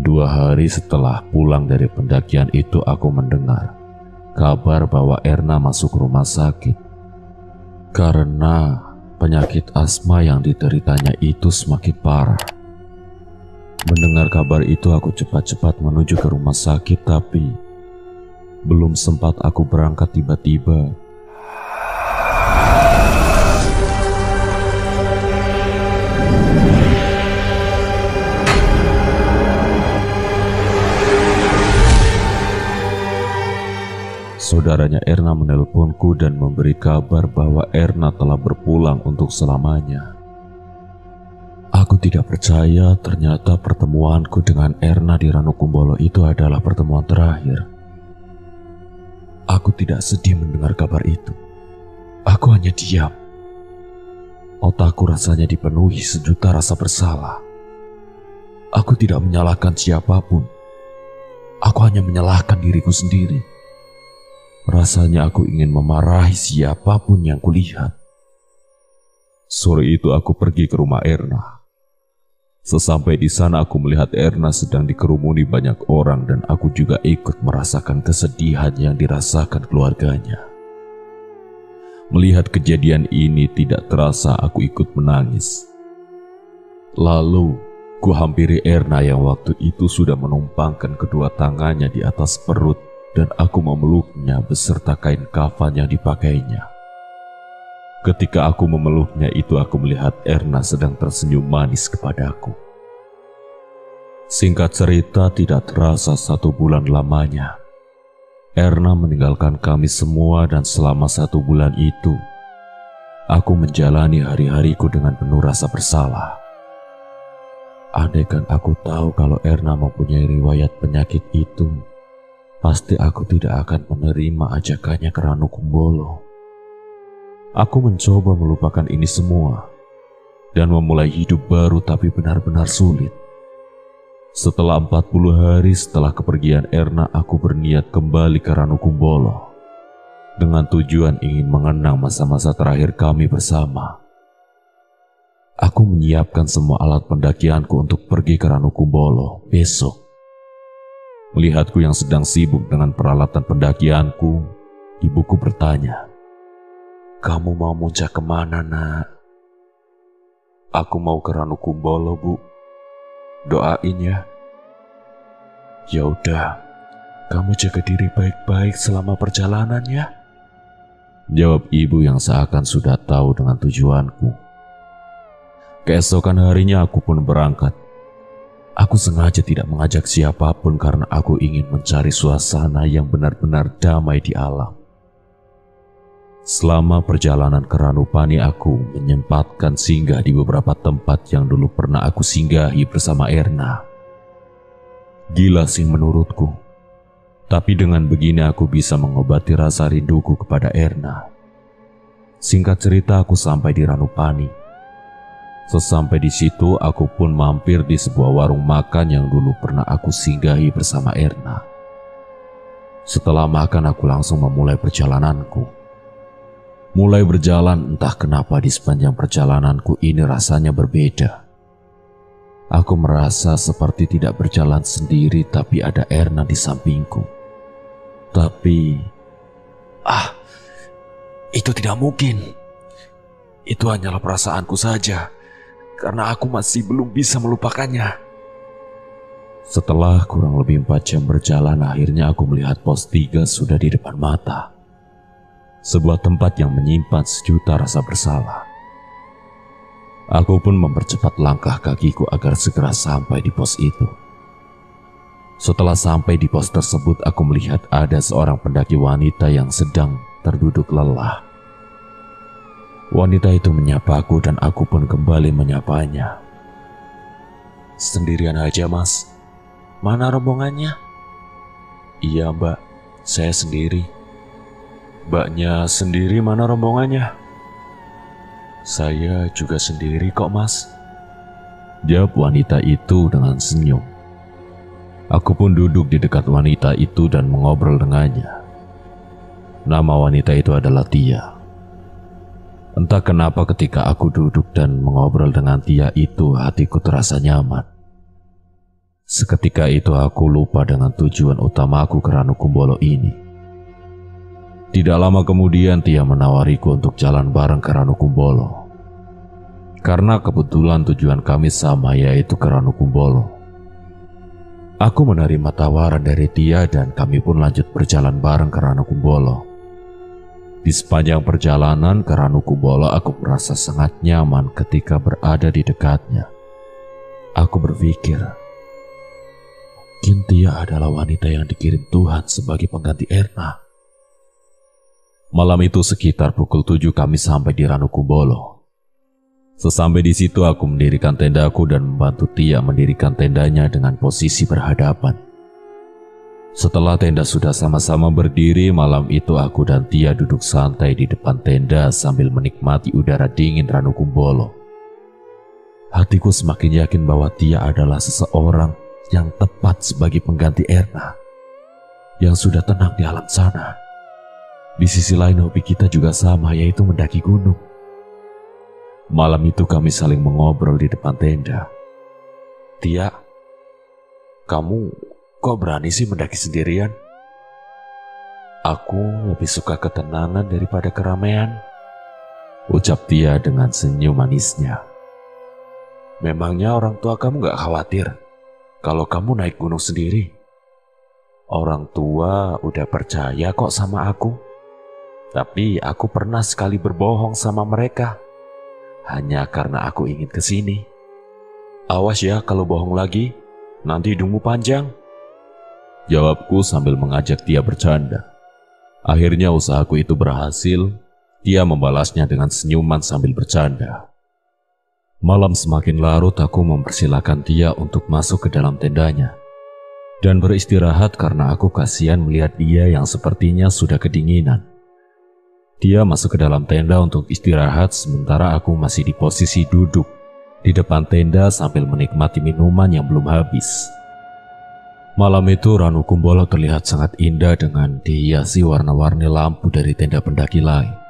2 hari setelah pulang dari pendakian itu, aku mendengar kabar bahwa Erna masuk rumah sakit karena penyakit asma yang dideritanya itu semakin parah. Mendengar kabar itu, aku cepat-cepat menuju ke rumah sakit, tapi belum sempat aku berangkat, tiba-tiba saudaranya Erna menelponku dan memberi kabar bahwa Erna telah berpulang untuk selamanya. Aku tidak percaya ternyata pertemuanku dengan Erna di Ranukumbolo itu adalah pertemuan terakhir. Aku tidak sedih mendengar kabar itu. Aku hanya diam. Otakku rasanya dipenuhi sejuta rasa bersalah. Aku tidak menyalahkan siapapun. Aku hanya menyalahkan diriku sendiri. Rasanya aku ingin memarahi siapapun yang kulihat. Sore itu aku pergi ke rumah Erna. Sesampai di sana aku melihat Erna sedang dikerumuni banyak orang dan aku juga ikut merasakan kesedihan yang dirasakan keluarganya. Melihat kejadian ini tidak terasa aku ikut menangis. Lalu ku hampiri Erna yang waktu itu sudah menumpangkan kedua tangannya di atas perut dan aku memeluknya beserta kain kafan yang dipakainya. Ketika aku memeluknya itu, aku melihat Erna sedang tersenyum manis kepadaku. Singkat cerita, tidak terasa 1 bulan lamanya Erna meninggalkan kami semua, dan selama 1 bulan itu aku menjalani hari-hariku dengan penuh rasa bersalah. Andaikan aku tahu kalau Erna mempunyai riwayat penyakit itu, pasti aku tidak akan menerima ajakannya ke Ranukumbolo. Aku mencoba melupakan ini semua dan memulai hidup baru, tapi benar-benar sulit. Setelah 40 hari setelah kepergian Erna, aku berniat kembali ke Ranukumbolo dengan tujuan ingin mengenang masa-masa terakhir kami bersama. Aku menyiapkan semua alat pendakianku untuk pergi ke Ranukumbolo besok. Melihatku yang sedang sibuk dengan peralatan pendakianku, ibuku bertanya, "Kamu mau muncak kemana, nak?" "Aku mau ke Ranukumbolo, Bu. Doain ya." "Ya udah, kamu jaga diri baik-baik selama perjalanan ya," jawab ibu yang seakan sudah tahu dengan tujuanku. Keesokan harinya aku pun berangkat. Aku sengaja tidak mengajak siapapun karena aku ingin mencari suasana yang benar-benar damai di alam. Selama perjalanan ke Ranupani, aku menyempatkan singgah di beberapa tempat yang dulu pernah aku singgahi bersama Erna. Gila sih menurutku, tapi dengan begini aku bisa mengobati rasa rinduku kepada Erna. Singkat cerita, aku sampai di Ranupani. Sesampai di situ, aku pun mampir di sebuah warung makan yang dulu pernah aku singgahi bersama Erna. Setelah makan, aku langsung memulai perjalananku. Mulai berjalan, entah kenapa di sepanjang perjalananku ini rasanya berbeda. Aku merasa seperti tidak berjalan sendiri, tapi ada Erna di sampingku. Tapi, itu tidak mungkin. Itu hanyalah perasaanku saja, karena aku masih belum bisa melupakannya. Setelah kurang lebih 4 jam berjalan, akhirnya aku melihat pos 3 sudah di depan mata. Sebuah tempat yang menyimpan sejuta rasa bersalah. Aku pun mempercepat langkah kakiku agar segera sampai di pos itu. Setelah sampai di pos tersebut, aku melihat ada seorang pendaki wanita yang sedang terduduk lelah. Wanita itu menyapaku dan aku pun kembali menyapanya. "Sendirian aja, Mas? Mana rombongannya?" "Iya, Mbak, saya sendiri." "Mbaknya sendiri, mana rombongannya?" "Saya juga sendiri kok, Mas," jawab wanita itu dengan senyum. Aku pun duduk di dekat wanita itu dan mengobrol dengannya. Nama wanita itu adalah Tia. Entah kenapa ketika aku duduk dan mengobrol dengan Tia itu, hatiku terasa nyaman. Seketika itu aku lupa dengan tujuan utamaku ke Ranukumbolo ini. Tidak lama kemudian Tia menawariku untuk jalan bareng ke Ranukumbolo. Karena kebetulan tujuan kami sama, yaitu ke Ranukumbolo. Aku menerima tawaran dari Tia dan kami pun lanjut berjalan bareng ke Ranukumbolo. Di sepanjang perjalanan ke Ranukumbolo aku merasa sangat nyaman ketika berada di dekatnya. Aku berpikir, mungkin Tia adalah wanita yang dikirim Tuhan sebagai pengganti Erna. Malam itu sekitar pukul 7 kami sampai di Ranukumbolo. Sesampai di situ aku mendirikan tendaku dan membantu Tia mendirikan tendanya dengan posisi berhadapan. Setelah tenda sudah sama-sama berdiri, malam itu aku dan Tia duduk santai di depan tenda sambil menikmati udara dingin Ranukumbolo. Hatiku semakin yakin bahwa Tia adalah seseorang yang tepat sebagai pengganti Erna, yang sudah tenang di alam sana. Di sisi lain hobi kita juga sama, yaitu mendaki gunung. Malam itu kami saling mengobrol di depan tenda. Tia, kamu kok berani sih mendaki sendirian? Aku lebih suka ketenangan daripada keramaian, ucap Tia dengan senyum manisnya. Memangnya orang tua kamu gak khawatir kalau kamu naik gunung sendiri? Orang tua udah percaya kok sama aku. Tapi aku pernah sekali berbohong sama mereka, hanya karena aku ingin kesini. Awas ya kalau bohong lagi, nanti hidungmu panjang, jawabku sambil mengajak Tia bercanda. Akhirnya usahaku itu berhasil. Tia membalasnya dengan senyuman sambil bercanda. Malam semakin larut, aku mempersilahkan Tia untuk masuk ke dalam tendanya dan beristirahat karena aku kasihan melihat dia yang sepertinya sudah kedinginan. Tia masuk ke dalam tenda untuk istirahat, sementara aku masih di posisi duduk di depan tenda sambil menikmati minuman yang belum habis. Malam itu Ranukumbolo terlihat sangat indah dengan dihiasi warna-warni lampu dari tenda pendaki lain.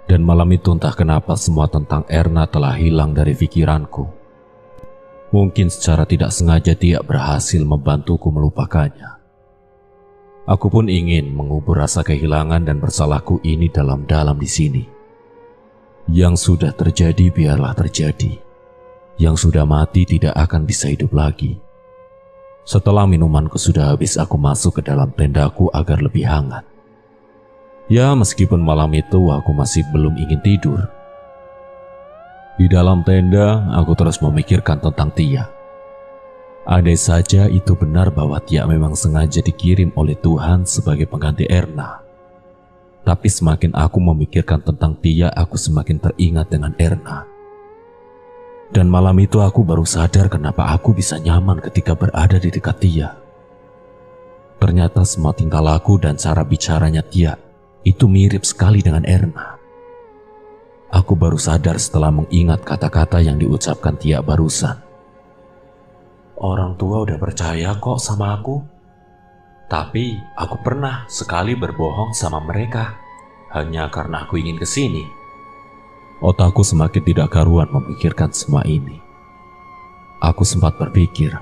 Dan malam itu entah kenapa semua tentang Erna telah hilang dari pikiranku. Mungkin secara tidak sengaja Tia berhasil membantuku melupakannya. Aku pun ingin mengubur rasa kehilangan dan bersalahku ini dalam-dalam di sini. Yang sudah terjadi biarlah terjadi. Yang sudah mati tidak akan bisa hidup lagi. Setelah minumanku sudah habis, aku masuk ke dalam tendaku agar lebih hangat. Ya, meskipun malam itu aku masih belum ingin tidur. Di dalam tenda, aku terus memikirkan tentang Tia. Andai saja itu benar bahwa Tia memang sengaja dikirim oleh Tuhan sebagai pengganti Erna. Tapi semakin aku memikirkan tentang Tia, aku semakin teringat dengan Erna. Dan malam itu aku baru sadar kenapa aku bisa nyaman ketika berada di dekat Tia. Ternyata semua tingkah laku dan cara bicaranya Tia itu mirip sekali dengan Erna. Aku baru sadar setelah mengingat kata-kata yang diucapkan Tia barusan. Orang tua udah percaya kok sama aku. Tapi aku pernah sekali berbohong sama mereka hanya karena aku ingin kesini. Otakku semakin tidak karuan memikirkan semua ini. Aku sempat berpikir,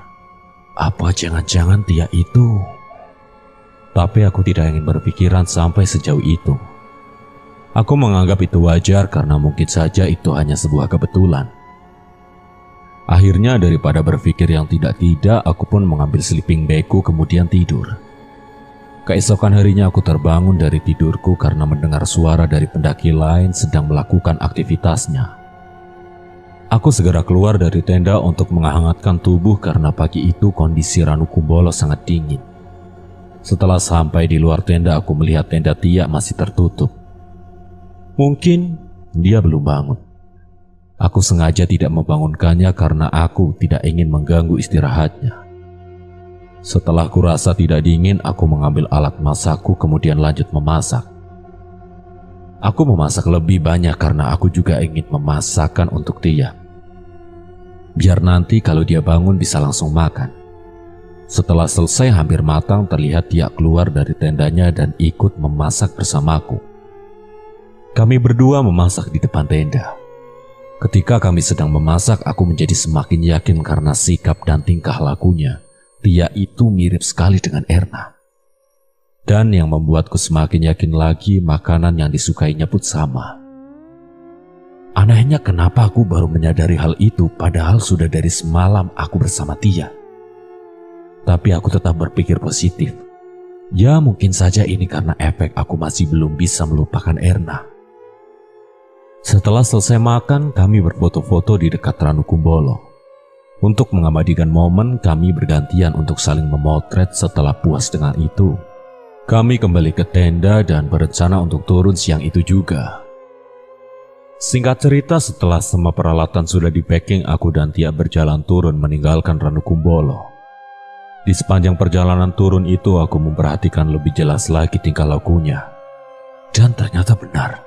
apa jangan-jangan Tia itu? Tapi aku tidak ingin berpikiran sampai sejauh itu. Aku menganggap itu wajar karena mungkin saja itu hanya sebuah kebetulan. Akhirnya daripada berpikir yang tidak-tidak, aku pun mengambil sleeping bagku kemudian tidur. Keesokan harinya aku terbangun dari tidurku karena mendengar suara dari pendaki lain sedang melakukan aktivitasnya. Aku segera keluar dari tenda untuk menghangatkan tubuh karena pagi itu kondisi Ranukumbolo sangat dingin. Setelah sampai di luar tenda, aku melihat tenda Tia masih tertutup. Mungkin dia belum bangun. Aku sengaja tidak membangunkannya karena aku tidak ingin mengganggu istirahatnya. Setelah kurasa tidak dingin, aku mengambil alat masakku kemudian lanjut memasak. Aku memasak lebih banyak karena aku juga ingin memasakkan untuk Tia. Biar nanti kalau dia bangun bisa langsung makan. Setelah selesai hampir matang, terlihat Tia keluar dari tendanya dan ikut memasak bersamaku. Kami berdua memasak di depan tenda. Ketika kami sedang memasak, aku menjadi semakin yakin karena sikap dan tingkah lakunya. Tia itu mirip sekali dengan Erna. Dan yang membuatku semakin yakin lagi, makanan yang disukainya pun sama. Anehnya kenapa aku baru menyadari hal itu padahal sudah dari semalam aku bersama Tia. Tapi aku tetap berpikir positif. Ya mungkin saja ini karena efek aku masih belum bisa melupakan Erna. Setelah selesai makan, kami berfoto-foto di dekat Ranu Kumbolo. Untuk mengabadikan momen, kami bergantian untuk saling memotret. Setelah puas dengan itu, kami kembali ke tenda dan berencana untuk turun siang itu juga. Singkat cerita, setelah semua peralatan sudah di-packing, aku dan Tia berjalan turun meninggalkan Ranu Kumbolo. Di sepanjang perjalanan turun itu, aku memperhatikan lebih jelas lagi tingkah lakunya. Dan ternyata benar,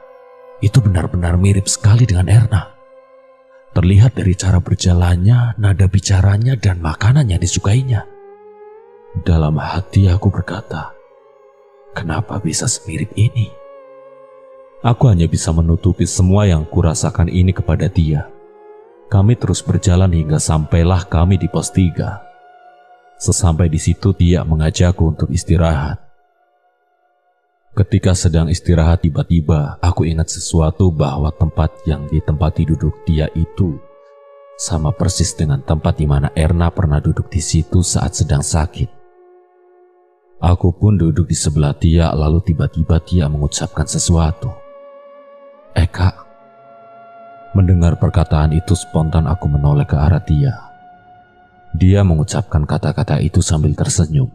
itu benar-benar mirip sekali dengan Erna. Terlihat dari cara berjalannya, nada bicaranya, dan makanan yang disukainya. Dalam hati aku berkata, kenapa bisa semirip ini? Aku hanya bisa menutupi semua yang kurasakan ini kepada Tia. Kami terus berjalan hingga sampailah kami di pos 3. Sesampai di situ, Tia mengajakku untuk istirahat. Ketika sedang istirahat, tiba-tiba aku ingat sesuatu bahwa tempat yang ditempati duduk Tia itu sama persis dengan tempat di mana Erna pernah duduk di situ saat sedang sakit. Aku pun duduk di sebelah Tia, lalu tiba-tiba Tia mengucapkan sesuatu. Kak. Mendengar perkataan itu spontan aku menoleh ke arah Tia. Dia mengucapkan kata-kata itu sambil tersenyum.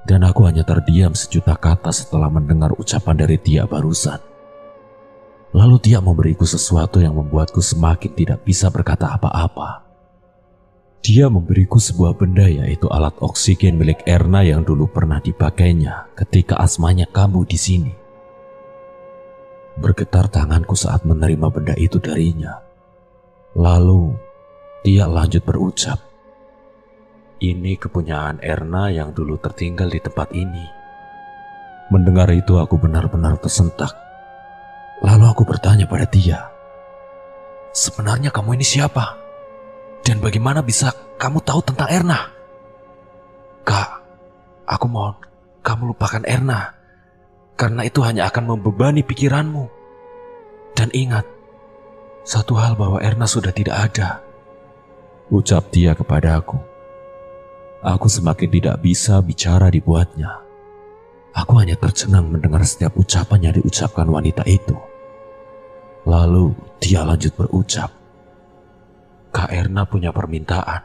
Dan aku hanya terdiam sejuta kata setelah mendengar ucapan dari Tia barusan. Lalu Tia memberiku sesuatu yang membuatku semakin tidak bisa berkata apa-apa. Dia memberiku sebuah benda, yaitu alat oksigen milik Erna yang dulu pernah dipakainya ketika asmanya kambuh di sini. Bergetar tanganku saat menerima benda itu darinya. Lalu Tia lanjut berucap, ini kepunyaan Erna yang dulu tertinggal di tempat ini. Mendengar itu aku benar-benar tersentak. Lalu aku bertanya pada Tia, sebenarnya kamu ini siapa? Dan bagaimana bisa kamu tahu tentang Erna? Kak, aku mohon kamu lupakan Erna, karena itu hanya akan membebani pikiranmu. Dan ingat, satu hal bahwa Erna sudah tidak ada, ucap Tia kepada aku. Aku semakin tidak bisa bicara dibuatnya. Aku hanya tercengang mendengar setiap ucapan yang diucapkan wanita itu. Lalu Tia lanjut berucap, Kak Erna punya permintaan.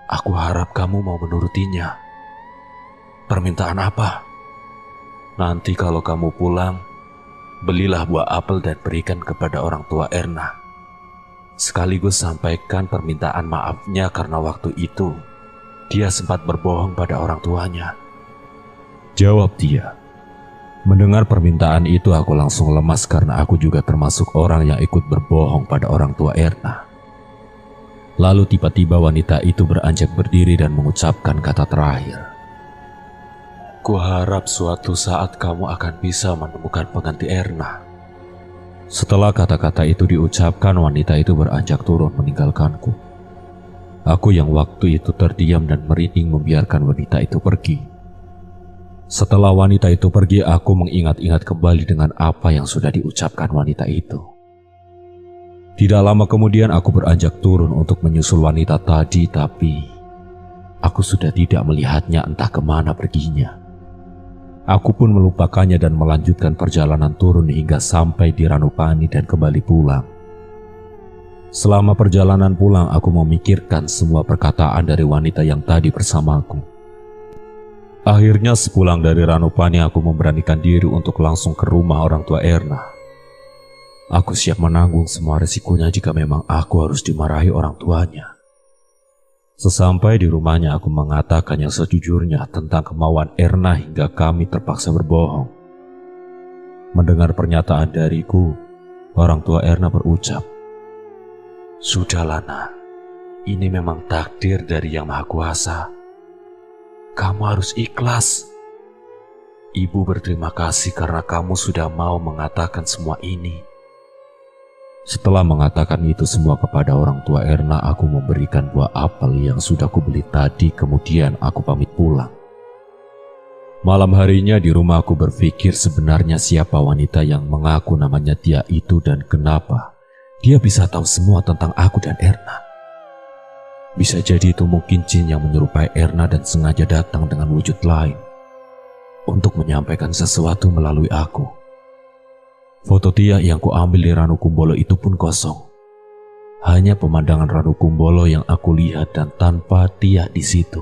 Aku harap kamu mau menurutinya. Permintaan apa? Nanti kalau kamu pulang, belilah buah apel dan berikan kepada orang tua Erna. Sekaligus sampaikan permintaan maafnya karena waktu itu dia sempat berbohong pada orang tuanya. Jawab Tia. Mendengar permintaan itu aku langsung lemas karena aku juga termasuk orang yang ikut berbohong pada orang tua Erna. Lalu tiba-tiba wanita itu beranjak berdiri dan mengucapkan kata terakhir. Kuharap suatu saat kamu akan bisa menemukan pengganti Erna. Setelah kata-kata itu diucapkan, wanita itu beranjak turun meninggalkanku. Aku yang waktu itu terdiam dan merinding membiarkan wanita itu pergi. Setelah wanita itu pergi, aku mengingat-ingat kembali dengan apa yang sudah diucapkan wanita itu. Tidak lama kemudian aku beranjak turun untuk menyusul wanita tadi, tapi aku sudah tidak melihatnya entah kemana perginya. Aku pun melupakannya dan melanjutkan perjalanan turun hingga sampai di Ranupani dan kembali pulang. Selama perjalanan pulang, aku memikirkan semua perkataan dari wanita yang tadi bersamaku. Akhirnya sepulang dari Ranupani, aku memberanikan diri untuk langsung ke rumah orang tua Erna. Aku siap menanggung semua resikonya jika memang aku harus dimarahi orang tuanya. Sesampai di rumahnya, aku mengatakan yang sejujurnya tentang kemauan Erna hingga kami terpaksa berbohong. Mendengar pernyataan dariku, orang tua Erna berucap, Sudahlah nak, ini memang takdir dari Yang Maha Kuasa. Kamu harus ikhlas. Ibu berterima kasih karena kamu sudah mau mengatakan semua ini. Setelah mengatakan itu semua kepada orang tua Erna, aku memberikan buah apel yang sudah kubeli tadi, kemudian aku pamit pulang. Malam harinya di rumah aku berpikir sebenarnya siapa wanita yang mengaku namanya Tia itu dan kenapa dia bisa tahu semua tentang aku dan Erna. Bisa jadi itu mungkin jin yang menyerupai Erna dan sengaja datang dengan wujud lain untuk menyampaikan sesuatu melalui aku. Foto Tia yang kuambil di Ranukumbolo itu pun kosong. Hanya pemandangan Ranukumbolo yang aku lihat dan tanpa Tia di situ.